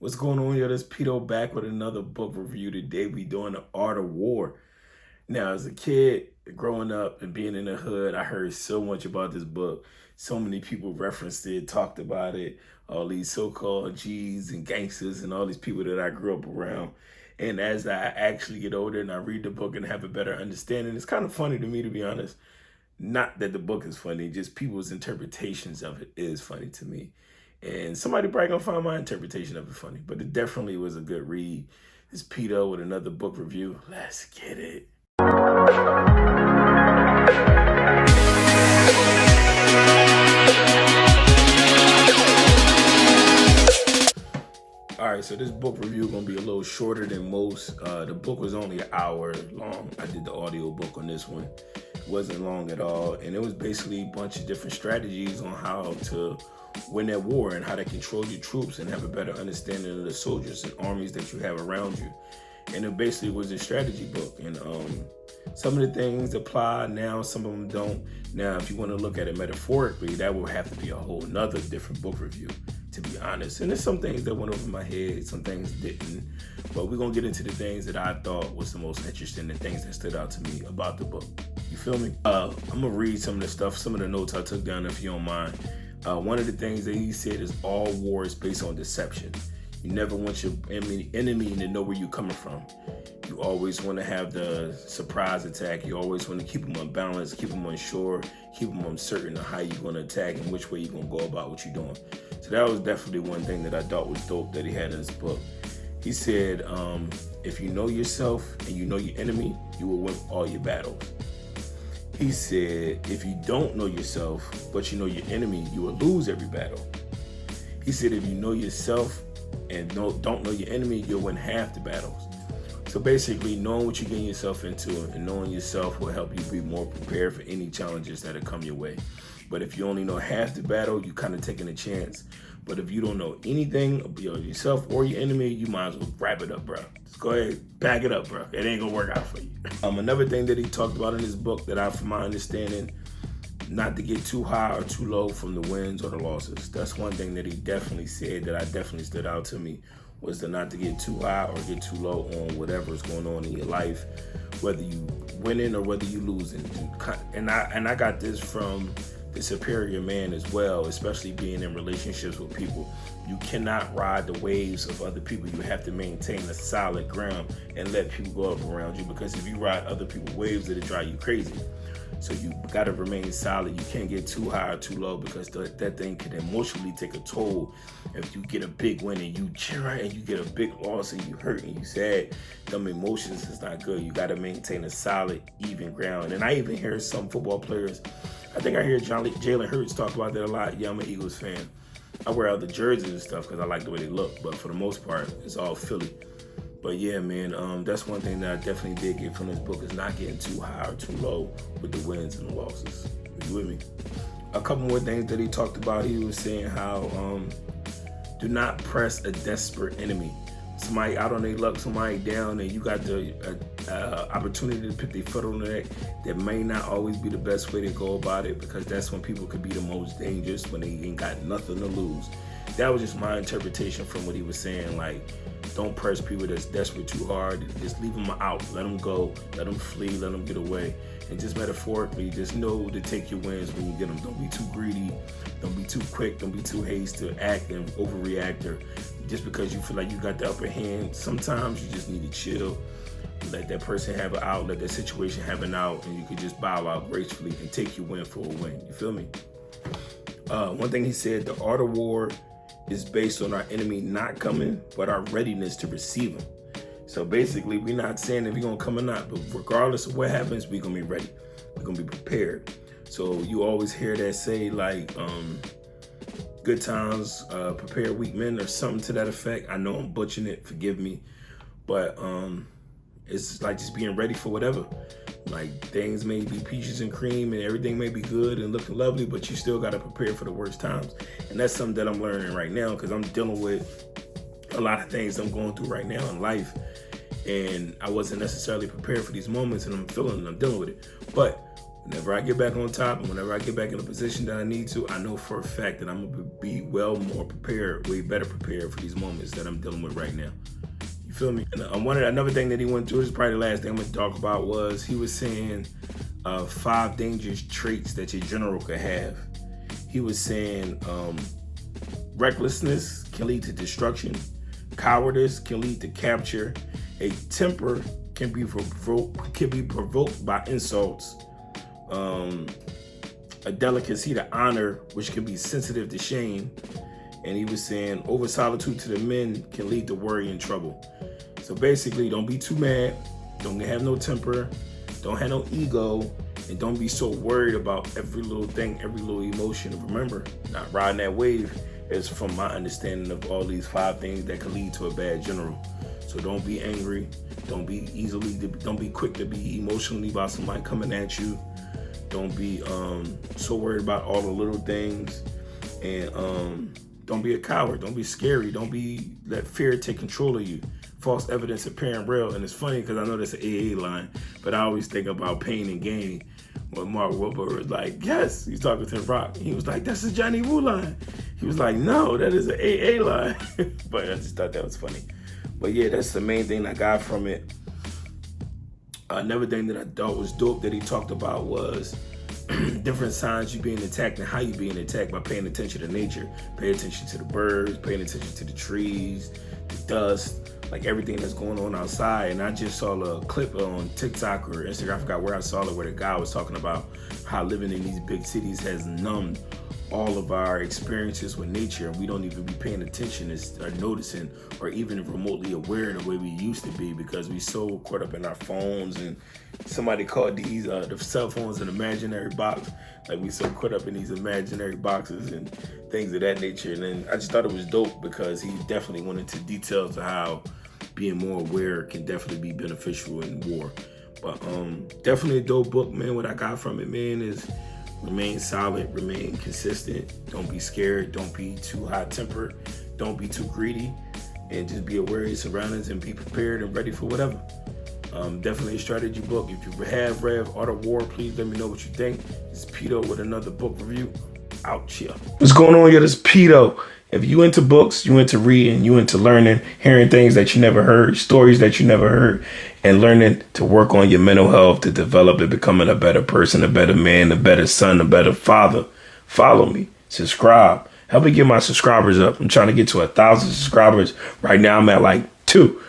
What's going on, yo? This Pito back with another book review. Today we doing The Art of War. Now, as a kid, growing up and being in the hood, I heard so much about this book. So many people referenced it, talked about it, all these so-called G's and gangsters and all these people that I grew up around. And as I actually get older and I read the book and have a better understanding, it's kind of funny to me, to be honest. Not that the book is funny, just people's interpretations of it is funny to me. And somebody probably gonna find my interpretation of it funny, but it definitely was a good read. It's Pito with another book review. Let's get it. All right, so this book review is gonna be a little shorter than most. The book was only an hour long. I did the audio book on this one. It wasn't long at all, and it was basically a bunch of different strategies on how to win that war and how to control your troops and have a better understanding of the soldiers and armies that you have around you. And it basically was a strategy book. And some of the things apply now, some of them don't. Now, if you want to look at it metaphorically, that will have to be a whole nother different book review, to be honest. And there's some things that went over my head, some things didn't. But we're going to get into the things that I thought was the most interesting, the things that stood out to me about the book. You feel me? I'm going to read some of the stuff, some of the notes I took down, if you don't mind. One of the things that he said is all war is based on deception. You never want your enemy to know where you're coming from. You always want to have the surprise attack. You always want to keep them unbalanced, keep them unsure, keep them uncertain of how you're going to attack and which way you're going to go about what you're doing. So that was definitely one thing that I thought was dope that he had in his book. He said, if you know yourself and you know your enemy, you will win all your battles. He said, if you don't know yourself, but you know your enemy, you will lose every battle. He said, if you know yourself and don't know your enemy, you'll win half the battles. So basically, knowing what you're getting yourself into and knowing yourself will help you be more prepared for any challenges that come your way. But if you only know half the battle, you're kind of taking a chance. But if you don't know anything about yourself or your enemy, you might as well wrap it up, bro. Just go ahead, pack it up, bro. It ain't gonna work out for you. Another thing that he talked about in his book that from my understanding, not to get too high or too low from the wins or the losses. That's one thing that he definitely said that I definitely stood out to me, was to not to get too high or get too low on whatever's going on in your life, whether you winning or whether you losing. And I got this from the superior man as well, especially being in relationships with people. You cannot ride the waves of other people. You have to maintain a solid ground and let people go up around you, because if you ride other people's waves, it'll drive you crazy. So you gotta remain solid. You can't get too high or too low, because that thing can emotionally take a toll. If you get a big win and you cheer and you get a big loss and you hurt and you sad, them emotions is not good. You gotta maintain a solid, even ground. And I even hear some football players, I think I hear Jalen Hurts talk about that a lot. Yeah, I'm an Eagles fan. I wear out the jerseys and stuff because I like the way they look, but for the most part, it's all Philly. But yeah, man, that's one thing that I definitely did get from this book, is not getting too high or too low with the wins and the losses. Are you with me? A couple more things that he talked about. He was saying how do not press a desperate enemy. Somebody out on their luck, somebody down, and you got the opportunity to put their foot on the neck. That may not always be the best way to go about it, because that's when people could be the most dangerous, when they ain't got nothing to lose. That was just my interpretation from what he was saying. Like, don't press people that's desperate too hard. Just leave them out. Let them go. Let them flee. Let them get away. And just metaphorically, just know to take your wins when you get them. Don't be too greedy. Don't be too quick. Don't be too hasty to act and overreact. Or just because you feel like you got the upper hand, sometimes you just need to chill. Let that person have an out. Let that situation have an out. And you could just bow out gracefully and take your win for a win. You feel me? One thing he said, the art of war is based on our enemy not coming, but our readiness to receive him. So basically, we're not saying if he's gonna come or not, but regardless of what happens, we're gonna be ready. We're gonna be prepared. So you always hear that say, like, good times prepare weak men, or something to that effect. I know I'm butchering it, forgive me. But it's like just being ready for whatever. Like, things may be peaches and cream and everything may be good and looking lovely, but you still got to prepare for the worst times. And that's something that I'm learning right now, because I'm dealing with a lot of things I'm going through right now in life. And I wasn't necessarily prepared for these moments, and I'm dealing with it. But Whenever I get back on top and whenever I get back in a position that I need to, I know for a fact that I'm gonna be well more prepared, way better prepared for these moments that I'm dealing with right now. You feel me? And another thing that he went through, this is probably the last thing I'm gonna talk about, was he was saying 5 dangerous traits that your general could have. He was saying recklessness can lead to destruction, cowardice can lead to capture, a temper can be provoked by insults, a delicacy to honor, which can be sensitive to shame. And he was saying over solitude to the men can lead to worry and trouble. So basically, don't be too mad, don't have no temper, don't have no ego, and don't be so worried about every little thing, every little emotion. And remember, not riding that wave is from my understanding of all these 5 things that could lead to a bad general. So don't be angry, don't be quick to be emotionally about somebody coming at you. Don't be so worried about all the little things, and don't be a coward. Don't be scary. Don't let fear take control of you. False evidence appearing real. And it's funny because I know that's an AA line, but I always think about pain and gain. When Mark Wahlberg was like, yes, he's talking to Rock. He was like, that's a Johnny Woo line. He was like, no, that is an AA line. But I just thought that was funny. But yeah, that's the main thing I got from it. Another thing that I thought was dope that he talked about was different signs you being attacked and how you being attacked by paying attention to nature. Pay attention to the birds, paying attention to the trees, the dust, like everything that's going on outside. And I just saw a clip on TikTok or Instagram, I forgot where I saw it, where the guy was talking about how living in these big cities has numbed all of our experiences with nature, and we don't even be paying attention or noticing or even remotely aware the way we used to be, because we so caught up in our phones. And somebody called these the cell phones an imaginary box. Like, we so caught up in these imaginary boxes and things of that nature. And then I just thought it was dope because he definitely went into details of how being more aware can definitely be beneficial in war. But definitely a dope book, man. What I got from it, man, is remain solid, remain consistent. Don't be scared. Don't be too hot-tempered. Don't be too greedy. And just be aware of your surroundings and be prepared and ready for whatever. Definitely a strategy book. If you have read Art of War, please let me know what you think. It's Pito with another book review. Out here. What's going on here? This is Pito. If you into books, you into reading, you into learning, hearing things that you never heard, stories that you never heard, and learning to work on your mental health to develop and becoming a better person, a better man, a better son, a better father, follow me, subscribe. Help me get my subscribers up. I'm trying to get to 1,000 subscribers. Right now I'm at like 2.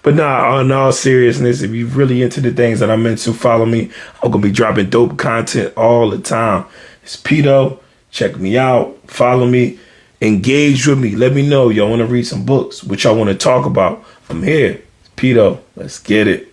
But nah, in all seriousness, if you're really into the things that I'm into, follow me. I'm going to be dropping dope content all the time. It's Pito. Check me out. Follow me. Engage with me. Let me know y'all want to read some books, what y'all want to talk about. I'm here. It's Pito. Let's get it.